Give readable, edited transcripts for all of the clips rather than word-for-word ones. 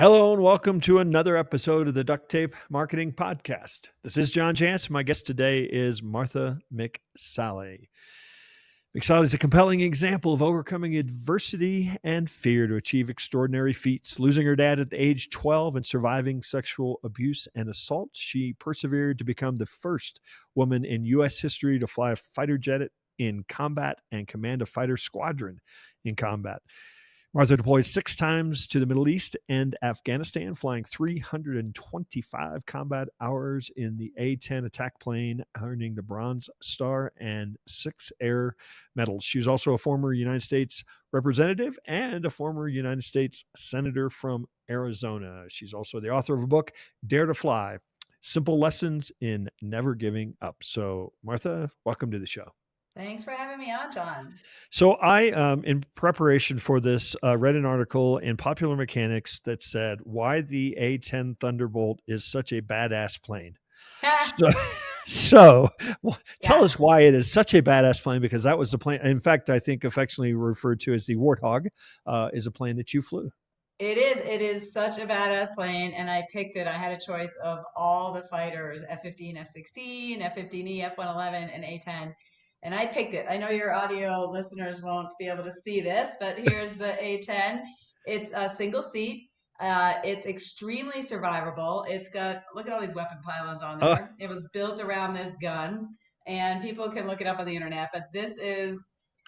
Hello and welcome to another episode of the Duct Tape Marketing Podcast. This is John Chance. My guest today is Martha McSally. McSally is a compelling example of overcoming adversity and fear to achieve extraordinary feats. Losing her dad at the age 12 and surviving sexual abuse and assault, she persevered to become the first woman in U.S. history to fly a fighter jet in combat and command a fighter squadron in combat. Martha deployed 6 times to the Middle East and Afghanistan, flying 325 combat hours in the A-10 attack plane, earning the Bronze Star and 6 air medals. She was also a former United States representative and a former United States senator from Arizona. She's also the author of a book, Dare to Fly, Simple Lessons in Never Giving Up. So, Martha, welcome to the show. Thanks for having me on, John. So I, in preparation for this, read an article in Popular Mechanics that said why the A-10 Thunderbolt is such a badass plane. So tell us why it is such a badass plane, because that was the plane. In fact, I think affectionately referred to as the Warthog is a plane that you flew. It is such a badass plane, and I picked it. I had a choice of all the fighters, F-15, F-16, F-15E, F-111, and A-10. And I picked it. I know your audio listeners won't be able to see this, but here's the A-10. It's a single seat. It's extremely survivable. It's got, look at all these weapon pylons on there. It was built around this gun, and people can look it up on the internet, but this is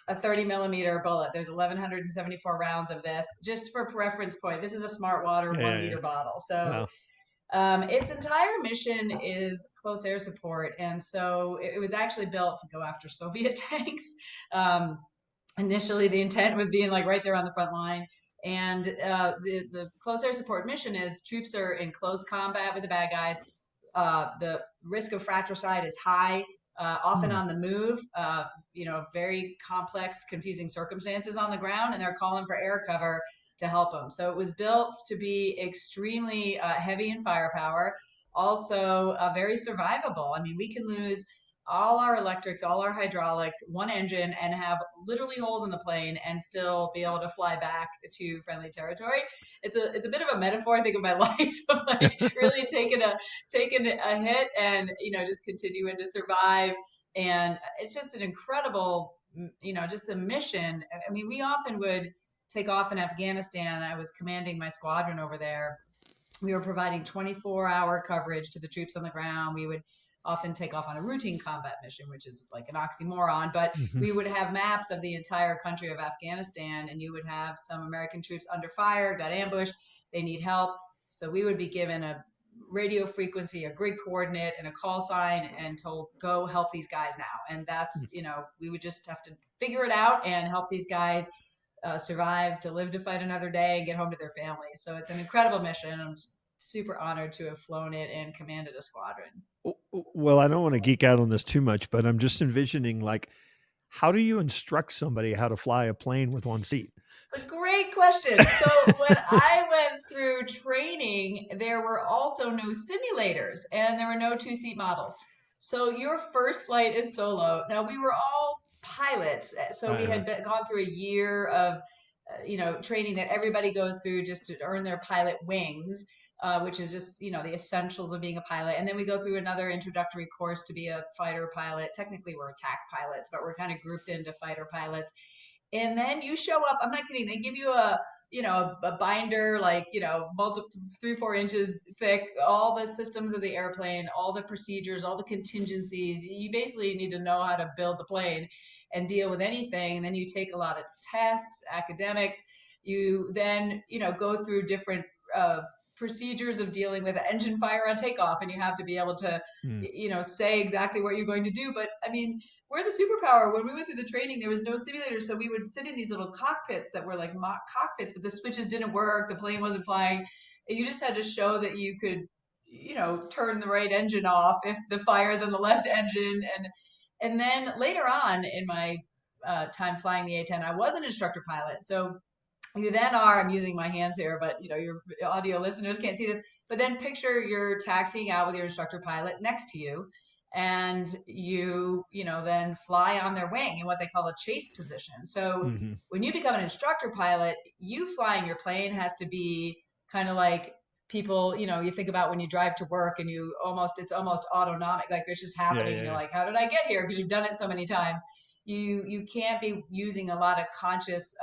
a 30 millimeter bullet. There's 1,174 rounds of this. Just for reference point, this is a smart water 1 liter bottle. So its entire mission is close air support, and so it was actually built to go after Soviet tanks. Initially, the intent was being like right there on the front line, and the close air support mission is troops are in close combat with the bad guys. The risk of fratricide is high. Often on the move, very complex, confusing circumstances on the ground, and they're calling for air cover to help them. So it was built to be extremely heavy in firepower, also very survivable. I mean, we can lose all our electrics, all our hydraulics, one engine, and have literally holes in the plane and still be able to fly back to friendly territory. It's a bit of a metaphor, I think, of my life of like really taking a hit and just continuing to survive. And it's just an incredible, just a mission. I mean, we often would take off in Afghanistan. I was commanding my squadron over there. We were providing 24-hour coverage to the troops on the ground. We would often take off on a routine combat mission, which is like an oxymoron, but we would have maps of the entire country of Afghanistan, and you would have some American troops under fire, got ambushed, they need help. So we would be given a radio frequency, a grid coordinate, and a call sign, and told, go help these guys now. And that's, we would just have to figure it out and help these guys survive, to live to fight another day, and get home to their families. So it's an incredible mission. I'm super honored to have flown it and commanded a squadron. Well, I don't want to geek out on this too much, but I'm just envisioning, like, how do you instruct somebody how to fly a plane with one seat? It's a great question. So when I went through training, there were also no simulators and there were no 2-seat models. So your first flight is solo. Now, we were all pilots, so we had gone through a year of training that everybody goes through just to earn their pilot wings, which is just the essentials of being a pilot. And then we go through another introductory course to be a fighter pilot. Technically, we're attack pilots, but we're kind of grouped into fighter pilots. And then you show up, I'm not kidding, they give you a binder, like, 3-4 inches thick, all the systems of the airplane, all the procedures, all the contingencies. You basically need to know how to build the plane and deal with anything. And then you take a lot of tests, academics. You then, go through different procedures of dealing with engine fire on takeoff, and you have to be able to, say exactly what you're going to do. But I mean, we're the superpower. When we went through the training, there was no simulator, so we would sit in these little cockpits that were like mock cockpits, but the switches didn't work, the plane wasn't flying, and you just had to show that you could, turn the right engine off if the fire is on the left engine. And then later on in my time flying the A-10, I was an instructor pilot, so you then are, I'm using my hands here, but your audio listeners can't see this, but then picture you're taxiing out with your instructor pilot next to you, and you then fly on their wing in what they call a chase position. So when you become an instructor pilot, you flying your plane has to be kind of like people, you think about when you drive to work and it's almost autonomic, like it's just happening, and you're like, how did I get here? Because you've done it so many times. You can't be using a lot of conscious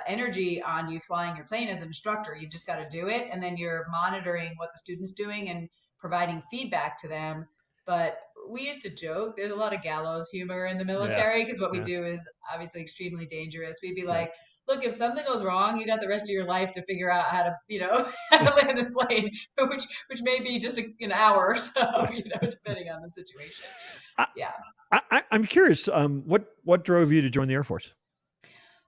energy on you flying your plane as an instructor. You've just got to do it, and then you're monitoring what the student's doing and providing feedback to them. But we used to joke, there's a lot of gallows humor in the military, because what we do is obviously extremely dangerous. We'd be like, look, if something goes wrong, you got the rest of your life to figure out how to, how to land this plane, which may be just an hour or so, depending on the situation. Yeah. I'm curious, what drove you to join the Air Force?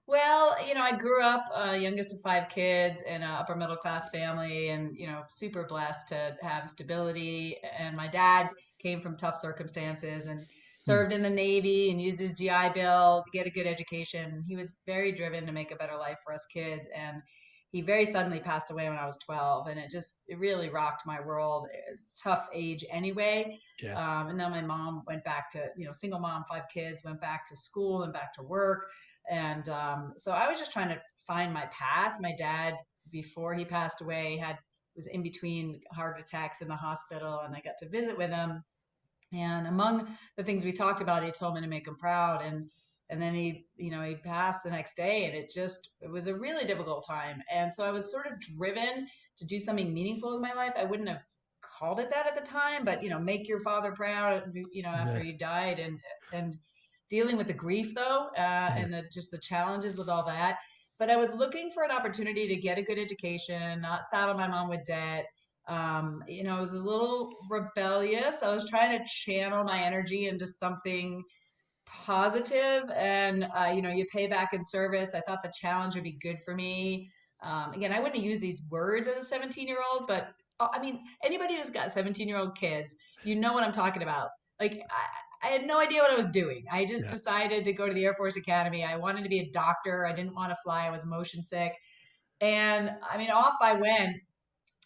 Well, I grew up youngest of 5 kids in an upper middle class family, and super blessed to have stability. And my dad came from tough circumstances and served in the Navy and used his GI Bill to get a good education. He was very driven to make a better life for us kids, and he very suddenly passed away when I was 12, and it really rocked my world. It's a tough age anyway. And then my mom went back to, single mom, 5 kids, went back to school and back to work. And so I was just trying to find my path. My dad, before he passed away, was in between heart attacks in the hospital, and I got to visit with him. And among the things we talked about, he told me to make him proud. And then he passed the next day, and it was a really difficult time. And so I was sort of driven to do something meaningful with my life. I wouldn't have called it that at the time, but make your father proud, after he died, and dealing with the grief though, and just the challenges with all that. But I was looking for an opportunity to get a good education, not saddle my mom with debt. I was a little rebellious. I was trying to channel my energy into something positive, and you pay back in service. I thought the challenge would be good for me. Again, I wouldn't use these words as a 17-year-old, but I mean, anybody who's got 17-year-old kids, what I'm talking about. Like, I had no idea what I was doing. I just decided to go to the Air Force Academy. I wanted to be a doctor. I didn't want to fly. I was motion sick. And I mean, off I went,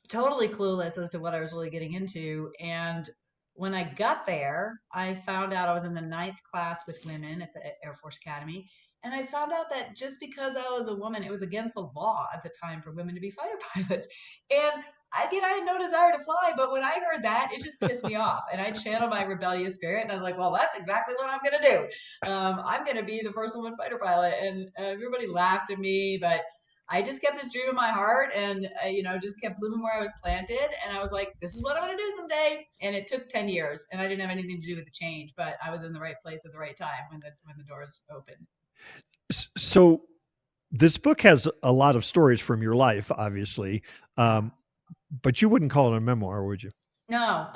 totally clueless as to what I was really getting into. And when I got there, I found out I was in the 9th class with women at the Air Force Academy. And I found out that just because I was a woman, it was against the law at the time for women to be fighter pilots. And I had no desire to fly, but when I heard that, it just pissed me off. And I channeled my rebellious spirit, and I was like, well, that's exactly what I'm going to do. I'm going to be the first woman fighter pilot. And everybody laughed at me, but I just kept this dream in my heart, and just kept blooming where I was planted. And I was like, this is what I'm going to do someday. And it took 10 years, and I didn't have anything to do with the change, but I was in the right place at the right time when the doors opened. So this book has a lot of stories from your life, obviously, but you wouldn't call it a memoir, would you? No,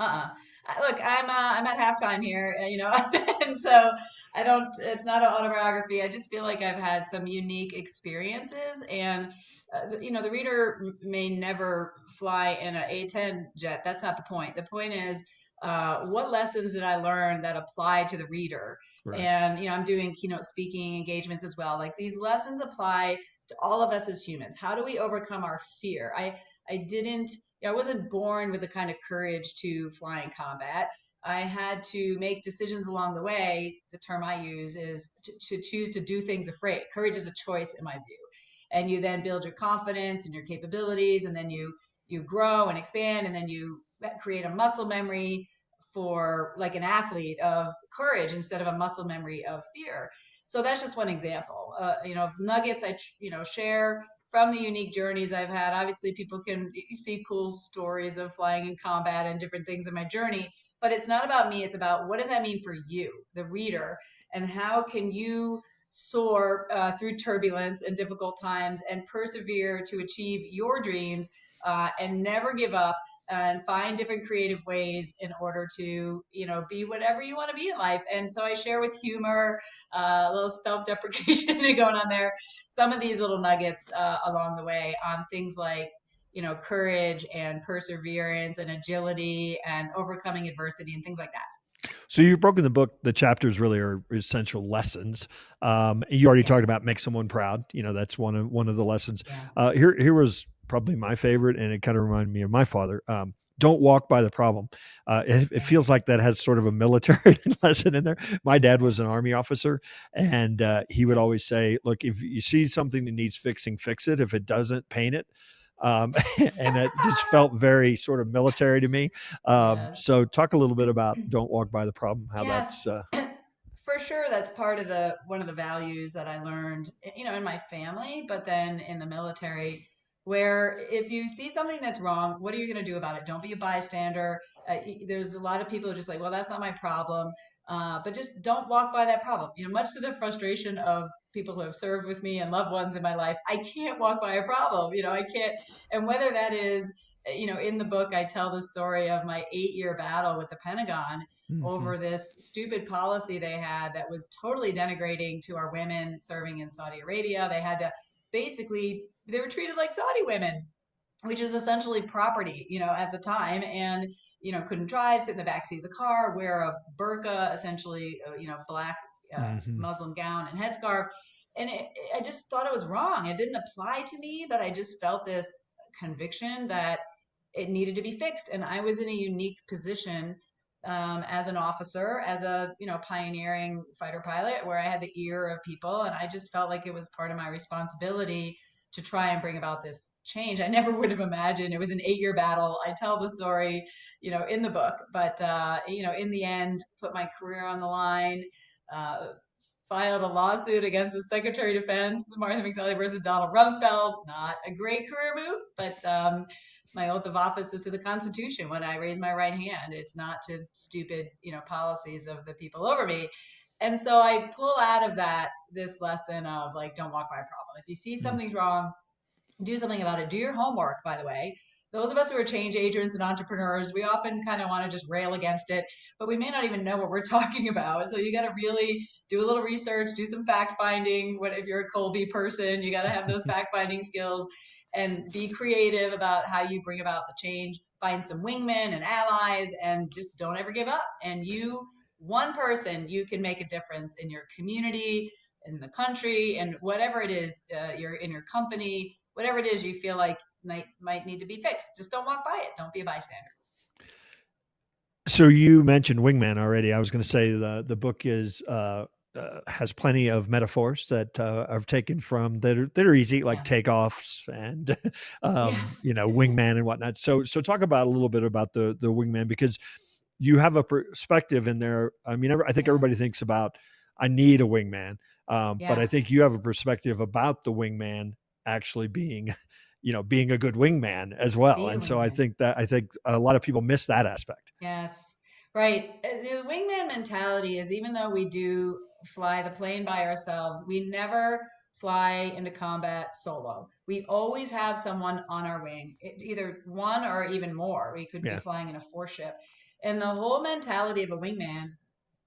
look, I'm at halftime here, and so I don't. It's not an autobiography. I just feel like I've had some unique experiences, and the reader may never fly in an A-10 jet. That's not the point. The point is, what lessons did I learn that apply to the reader? Right. And I'm doing keynote speaking engagements as well. Like, these lessons apply to all of us as humans. How do we overcome our fear? I wasn't born with the kind of courage to fly in combat. I had to make decisions along the way. The term I use is to choose to do things afraid. Courage is a choice, in my view. And you then build your confidence and your capabilities, and then you grow and expand, and then you create a muscle memory for, like an athlete, of courage instead of a muscle memory of fear. So that's just one example. Nuggets I share from the unique journeys I've had. Obviously, people can see cool stories of flying in combat and different things in my journey, but it's not about me. It's about, what does that mean for you, the reader, and how can you soar through turbulence and difficult times and persevere to achieve your dreams, and never give up, and find different creative ways in order to, be whatever you want to be in life. And so I share with humor, a little self-deprecation going on there, some of these little nuggets along the way on things like, courage and perseverance and agility and overcoming adversity and things like that. So you've broken the chapters really are essential lessons. You already talked about make someone proud. That's one of the lessons. Here was probably my favorite, and it kind of reminded me of my father. Don't walk by the problem. It feels like that has sort of a military lesson in there. My dad was an Army officer, and he would always say, look, if you see something that needs fixing, fix it. If it doesn't, paint it. And it just felt very sort of military to me. Yes. So talk a little bit about don't walk by the problem, how Yes. that's, For sure, that's part of the one of the values that I learned, in my family, but then in the military, where if you see something that's wrong, what are you going to do about it? Don't be a bystander. There's a lot of people who are just like, well, that's not my problem, but just don't walk by that problem. Much to the frustration of people who have served with me and loved ones in my life, I can't walk by a problem. I can't, and whether that is, in the book, I tell the story of my 8-year battle with the Pentagon Mhm. over this stupid policy they had that was totally denigrating to our women serving in Saudi Arabia. They had to basically, they were treated like Saudi women, which is essentially property, at the time, and couldn't drive, sit in the backseat of the car, wear a burqa, essentially, black Mhm. Muslim gown and headscarf, and I just thought it was wrong. It didn't apply to me, but I just felt this conviction that it needed to be fixed, and I was in a unique position as an officer, as a pioneering fighter pilot, where I had the ear of people, and I just felt like it was part of my responsibility to try and bring about this change. I never would have imagined it was an 8-year battle. I tell the story, in the book, but in the end, put my career on the line. Uh, Filed a lawsuit against the Secretary of Defense, Martha McSally versus Donald Rumsfeld. Not a great career move, but my oath of office is to the Constitution. When I raise my right hand, it's not to stupid, policies of the people over me. And so I pull out of that this lesson of like, don't walk by a problem. If you see Mm. something's wrong, do something about it. Do your homework, by the way. Those of us who are change agents and entrepreneurs, we often kind of want to just rail against it, but we may not even know what we're talking about. So you got to really do a little research, do some fact finding. What if you're a Colby person? You got to have those fact finding skills and be creative about how you bring about the change. Find some wingmen and allies, and just don't ever give up. And one person, you can make a difference in your community, in the country, and whatever it is, you're in your company, whatever it is you feel like might need to be fixed. Just don't walk by it. Don't be a bystander. So you mentioned wingman already. I was going to say the book is has plenty of metaphors that are taken from that are easy, like Yeah. takeoffs and Yes. wingman and whatnot. So talk about a little bit about the wingman, because you have a perspective in there. I mean, I think Yeah. everybody thinks about I need a wingman, but I Yeah. think you have a perspective about the wingman actually being, being a good wingman as well. Be a And so I wingman. think a lot of people miss that aspect. Yes. Right. The wingman mentality is, even though we do fly the plane by ourselves, we never fly into combat solo. We always have someone on our wing, either one or even more. We could be Yeah. flying in a 4-ship. And the whole mentality of a wingman,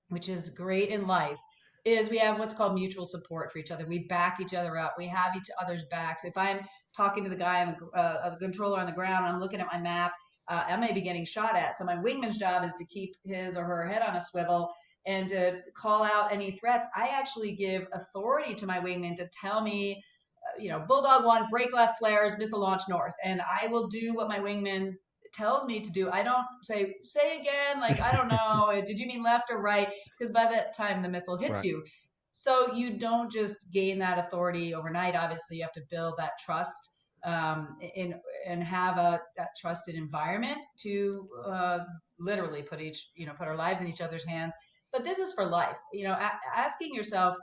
which is great in life, is we have what's called mutual support for each other. We back each other up. We have each other's backs. If I'm talking to the guy, I'm a controller on the ground, and I'm looking at my map, I may be getting shot at. So my wingman's job is to keep his or her head on a swivel and to call out any threats. I actually give authority to my wingman to tell me, Bulldog 1, break left flares, missile launch north. And I will do what my wingman tells me to do. I don't say again, like, I don't know, did you mean left or right? Because by that time the missile hits Right. you. So you don't just gain that authority overnight. Obviously, you have to build that trust, in and have that trusted environment to literally put our lives in each other's hands. But this is for life. Asking yourself,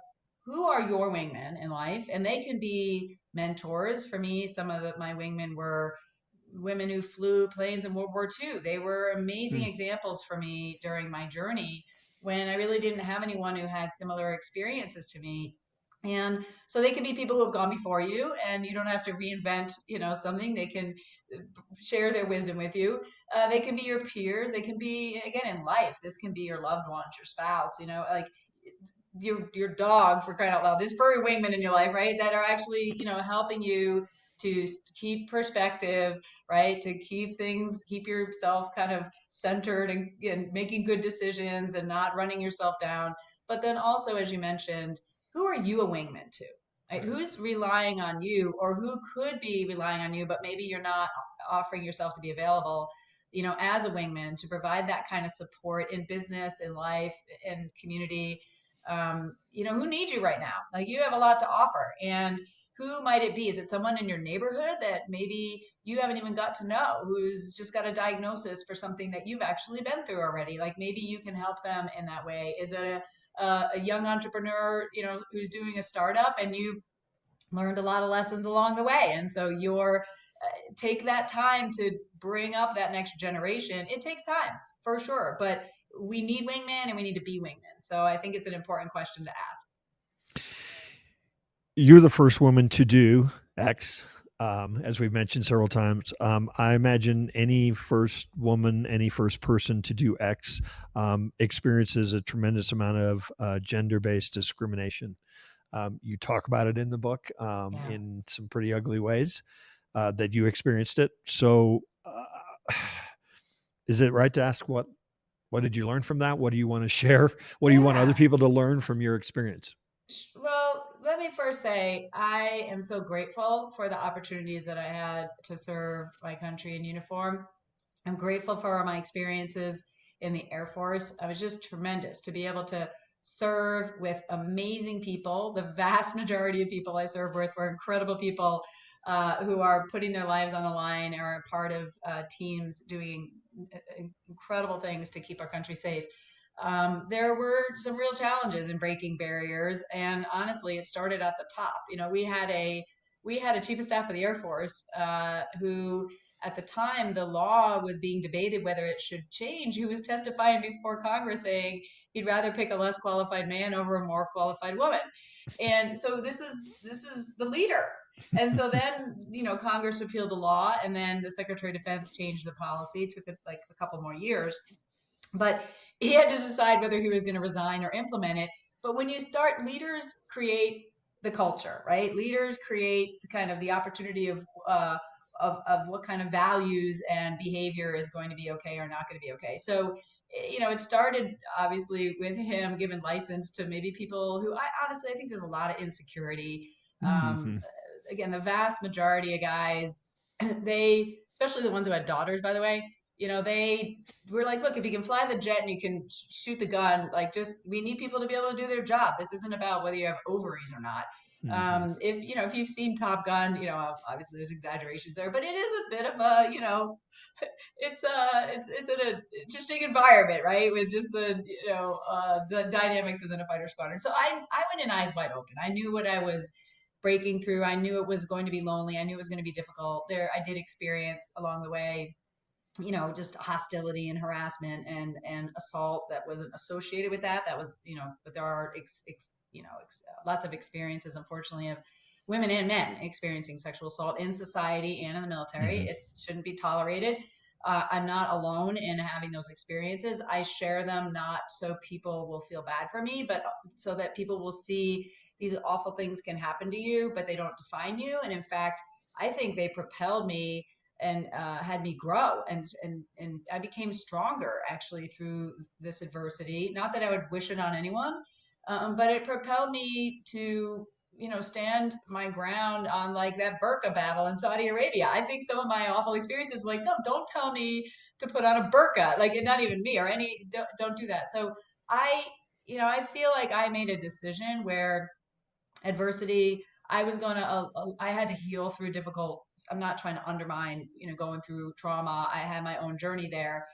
who are your wingmen in life? And they can be mentors. For me, some of my wingmen were women who flew planes in World War II. They were amazing Mm. examples for me during my journey when I really didn't have anyone who had similar experiences to me. And so they can be people who have gone before you, and you don't have to reinvent, something. They can share their wisdom with you. They can be your peers. They can be, again, in life. This can be your loved ones, your spouse. Like your dog, for crying out loud. There's furry wingmen in your life, right? That are actually, helping you to keep perspective, right? To keep yourself kind of centered and making good decisions and not running yourself down. But then also, as you mentioned, who are you a wingman to? Right? Right. Who's relying on you, or who could be relying on you, but maybe you're not offering yourself to be available, as a wingman, to provide that kind of support in business, in life, in community. Who needs you right now? Like, you have a lot to offer. And who might it be? Is it someone in your neighborhood that maybe you haven't even got to know, who's just got a diagnosis for something that you've actually been through already? Like maybe you can help them in that way. Is it a young entrepreneur, who's doing a startup and you've learned a lot of lessons along the way, and so you're take that time to bring up that next generation. It takes time for sure, but we need wingman and we need to be wingman. So I think it's an important question to ask. You're the first woman to do X, as we've mentioned several times. I imagine any first woman, any first person to do X experiences a tremendous amount of gender-based discrimination. You talk about it in the book Yeah. in some pretty ugly ways that you experienced it. So, is it right to ask what did you learn from that? What do you want to share? What do you want other people to learn from your experience? Well, let me first say I am so grateful for the opportunities that I had to serve my country in uniform. I'm grateful for my experiences in the Air Force. I was just tremendous to be able to serve with amazing people. The vast majority of people I served with were incredible people who are putting their lives on the line or are part of teams doing incredible things to keep our country safe. There were some real challenges in breaking barriers, and honestly, it started at the top. We had a chief of staff of the Air Force who at the time the law was being debated whether it should change, who was testifying before Congress saying he'd rather pick a less qualified man over a more qualified woman. And so this is the leader. And so then, Congress repealed the law, and then the Secretary of Defense changed the policy. It took it like a couple more years, but he had to decide whether he was going to resign or implement it. But when you start, leaders create the culture, right? Leaders create kind of the opportunity of what kind of values and behavior is going to be okay or not going to be okay. So, it started obviously with him giving license to maybe people who I think there's a lot of insecurity. Um, Mm-hmm. Again, the vast majority of guys, they, especially the ones who had daughters, by the way, they were like, look, if you can fly the jet and you can shoot the gun, like just, we need people to be able to do their job. This isn't about whether you have ovaries or not. Mm-hmm. If you've seen Top Gun, obviously there's exaggerations there, but it is a bit of a, it's an interesting environment, right? With just the dynamics within a fighter squadron. So I went in eyes wide open. I knew what I was breaking through. I knew it was going to be lonely. I knew it was going to be difficult. I did experience along the way, just hostility and harassment and assault that wasn't associated with that. That was, but there are, lots of experiences, unfortunately, of women and men experiencing sexual assault in society and in the military. Mm-hmm. It shouldn't be tolerated. I'm not alone in having those experiences. I share them not so people will feel bad for me, but so that people will see these awful things can happen to you, but they don't define you. And in fact, I think they propelled me and had me grow, and I became stronger actually through this adversity. Not that I would wish it on anyone, but it propelled me to stand my ground on like that burqa battle in Saudi Arabia. I think some of my awful experiences like, no, don't tell me to put on a burqa, like, and not even me or any, don't do that. So I I feel like I made a decision where adversity, I was going to I had to heal through difficult, I'm not trying to undermine going through trauma. I had my own journey there,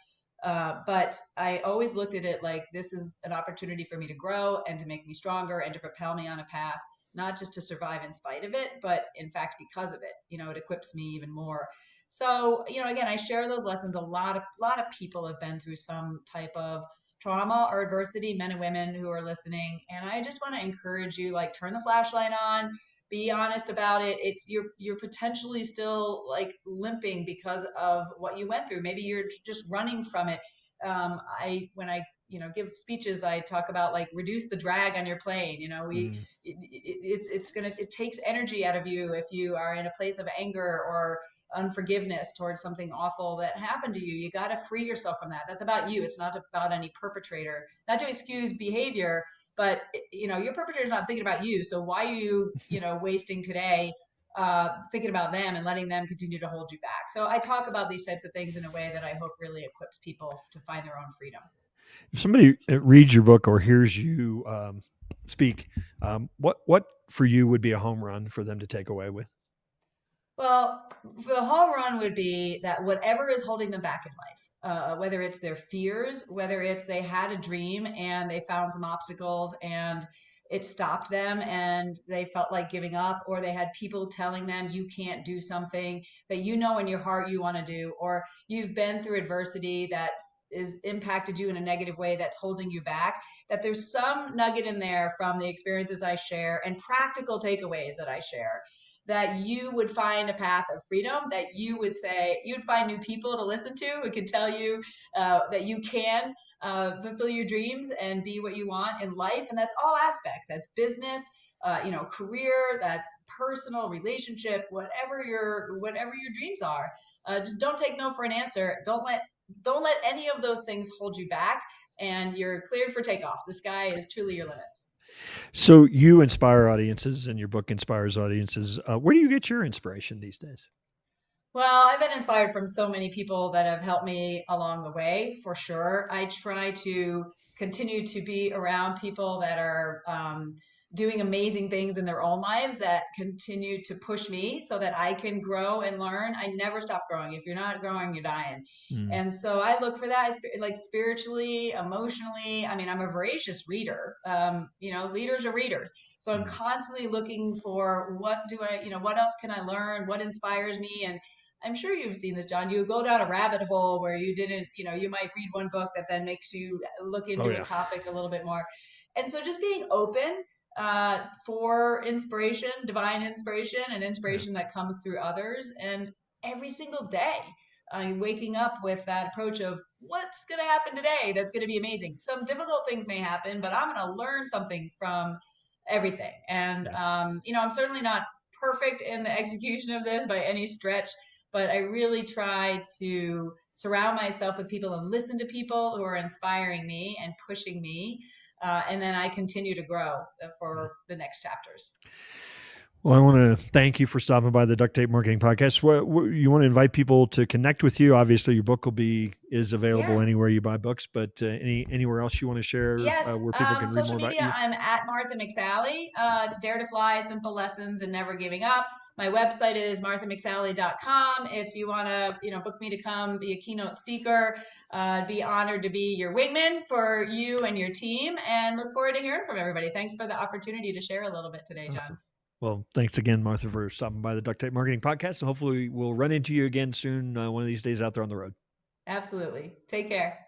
but I always looked at it like this is an opportunity for me to grow and to make me stronger and to propel me on a path, not just to survive in spite of it, but in fact because of it. It equips me even more. So again, I share those lessons. A lot of people have been through some type of trauma or adversity, men and women who are listening. And I just want to encourage you, like, turn the flashlight on, be honest about it. It's you're potentially still like limping because of what you went through. Maybe you're just running from it. When I give speeches, I talk about like reduce the drag on your plane. It takes energy out of you if you are in a place of anger or unforgiveness towards something awful that happened to you. You got to free yourself from that. That's about you. It's not about any perpetrator. Not to excuse behavior, but your perpetrator is not thinking about you. So why are you wasting today thinking about them and letting them continue to hold you back? So I talk about these types of things in a way that I hope really equips people to find their own freedom. If somebody reads your book or hears you speak, what for you would be a home run for them to take away with? Well, for the home run would be that whatever is holding them back in life, whether it's their fears, whether it's they had a dream and they found some obstacles and it stopped them and they felt like giving up, or they had people telling them you can't do something that you know in your heart you want to do, or you've been through adversity that is impacted you in a negative way that's holding you back, that there's some nugget in there from the experiences I share and practical takeaways that I share, that you would find a path of freedom, that you would say, you'd find new people to listen to who can tell you that you can fulfill your dreams and be what you want in life. And that's all aspects. That's business, career, that's personal, relationship, whatever your dreams are. Just don't take no for an answer. Don't let any of those things hold you back, and you're cleared for takeoff. The sky is truly your limits. So you inspire audiences, and your book inspires audiences. Where do you get your inspiration these days? Well, I've been inspired from so many people that have helped me along the way, for sure. I try to continue to be around people that are doing amazing things in their own lives that continue to push me so that I can grow and learn. I never stop growing. If you're not growing, you're dying. Mm. And so I look for that, like spiritually, emotionally. I mean, I'm a voracious reader. Leaders are readers. So I'm Mm. constantly looking for what else can I learn? What inspires me? And I'm sure you've seen this, John. You go down a rabbit hole where you didn't, you might read one book that then makes you look Oh into a yeah. topic a little bit more. And so just being open for inspiration, divine inspiration, and Yeah. inspiration that comes through others. And every single day, waking up with that approach of what's going to happen today that's going to be amazing. Some difficult things may happen, but I'm going to learn something from everything. And, Yeah. I'm certainly not perfect in the execution of this by any stretch, but I really try to surround myself with people and listen to people who are inspiring me and pushing me. And then I continue to grow Yeah. for the next chapters. Well, I want to thank you for stopping by the Duct Tape Marketing Podcast. What you want to invite people to connect with you? Obviously, your book is available Yeah. anywhere you buy books, but anywhere else you want to share Yes. where people can read Social more about media, you? I'm at Martha McSally. It's Dare to Fly, Simple Lessons, and Never Giving Up. My website is marthamcsally.com. If you want to, book me to come be a keynote speaker, I'd be honored to be your wingman for you and your team, and look forward to hearing from everybody. Thanks for the opportunity to share a little bit today, John. Awesome. Well, thanks again, Martha, for stopping by the Duct Tape Marketing Podcast, and hopefully we'll run into you again soon, one of these days out there on the road. Absolutely. Take care.